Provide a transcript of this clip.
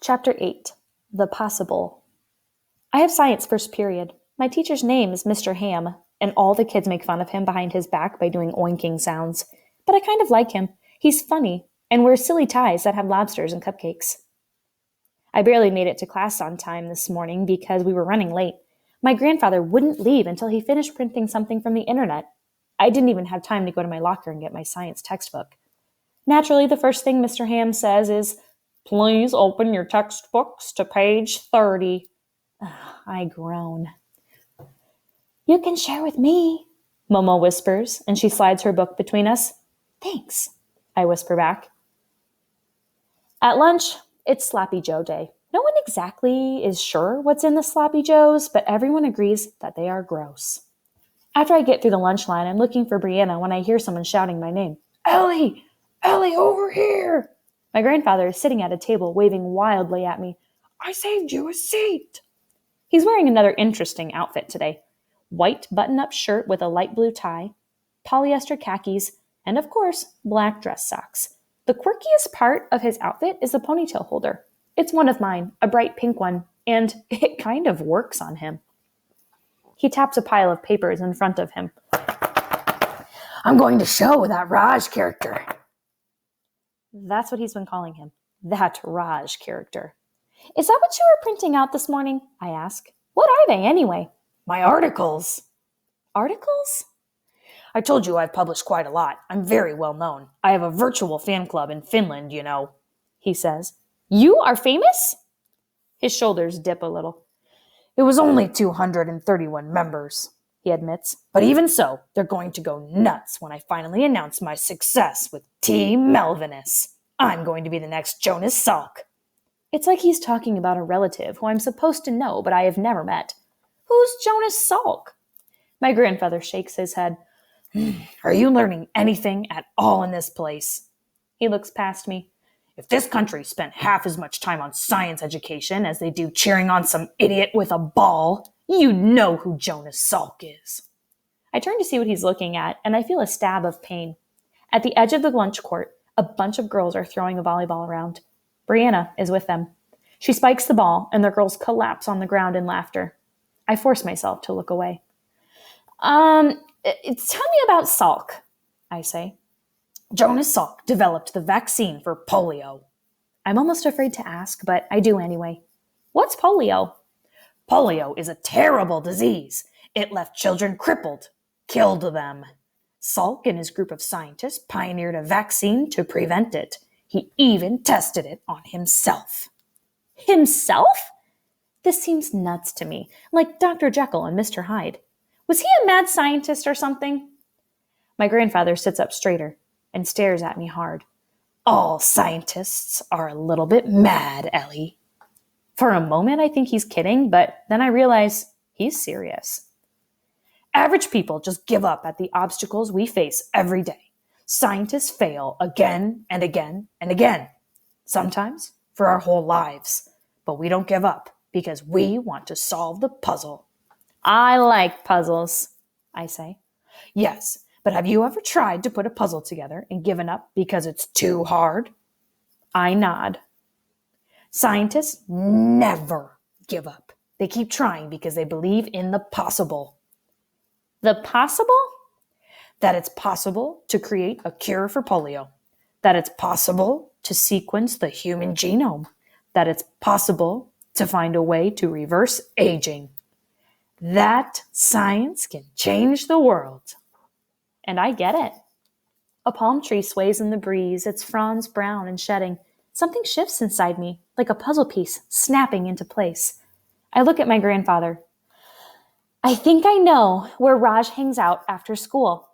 Chapter 8. The Possible. I have science first period. My teacher's name is Mr. Ham, and all the kids make fun of him behind his back by doing oinking sounds. But I kind of like him. He's funny, and wears silly ties that have lobsters and cupcakes. I barely made it to class on time this morning because we were running late. My grandfather wouldn't leave until he finished printing something from the internet. I didn't even have time to go to my locker and get my science textbook. Naturally, the first thing Mr. Ham says is, "Please open your textbooks to page 30. I groan. "You can share with me," Momo whispers, and she slides her book between us. "Thanks," I whisper back. At lunch, it's Sloppy Joe Day. No one exactly is sure what's in the Sloppy Joes, but everyone agrees that they are gross. After I get through the lunch line, I'm looking for Brianna when I hear someone shouting my name. "Ellie! Ellie, over here!" My grandfather is sitting at a table, waving wildly at me. "I saved you a seat." He's wearing another interesting outfit today. White button-up shirt with a light blue tie, polyester khakis, and of course, black dress socks. The quirkiest part of his outfit is the ponytail holder. It's one of mine, a bright pink one, and it kind of works on him. He taps a pile of papers in front of him. "I'm going to show that Raj character." That's what he's been calling him. That Raj character. "Is that what you were printing out this morning?" I ask. "What are they, anyway?" "My articles." "Articles?" "I told you I've published quite a lot. I'm very well known. I have a virtual fan club in Finland, you know," he says. "You are famous?" His shoulders dip a little. "It was only 231 members," he admits. "But even so, they're going to go nuts when I finally announce my success with Team Melvinus. I'm going to be the next Jonas Salk." It's like he's talking about a relative who I'm supposed to know, but I have never met. Who's Jonas Salk? My grandfather shakes his head. "Are you learning anything at all in this place?" He looks past me. "If this country spent half as much time on science education as they do cheering on some idiot with a ball, you know who Jonas Salk is." I turn to see what he's looking at, and I feel a stab of pain. At the edge of the lunch court, a bunch of girls are throwing a volleyball around. Brianna is with them. She spikes the ball, and the girls collapse on the ground in laughter. I force myself to look away. Tell me about Salk," I say. "Jonas Salk developed the vaccine for polio." I'm almost afraid to ask, but I do anyway. "What's polio?" "Polio is a terrible disease. It left children crippled, killed them. Salk and his group of scientists pioneered a vaccine to prevent it. He even tested it on himself." Himself? This seems nuts to me, like Dr. Jekyll and Mr. Hyde. Was he a mad scientist or something? My grandfather sits up straighter and stares at me hard. "All scientists are a little bit mad, Ellie." For a moment, I think he's kidding, but then I realize he's serious. "Average people just give up at the obstacles we face every day. Scientists fail again and again and again, sometimes for our whole lives. But we don't give up because we want to solve the puzzle." I like puzzles, I say. "Yes, but have you ever tried to put a puzzle together and given up because it's too hard?" I nod. "Scientists never give up. They keep trying because they believe in the possible." The possible? That it's possible to create a cure for polio. That it's possible to sequence the human genome. That it's possible to find a way to reverse aging. That science can change the world. And I get it. A palm tree sways in the breeze, its fronds brown and shedding. Something shifts inside me, like a puzzle piece snapping into place. I look at my grandfather. "I think I know where Raj hangs out after school."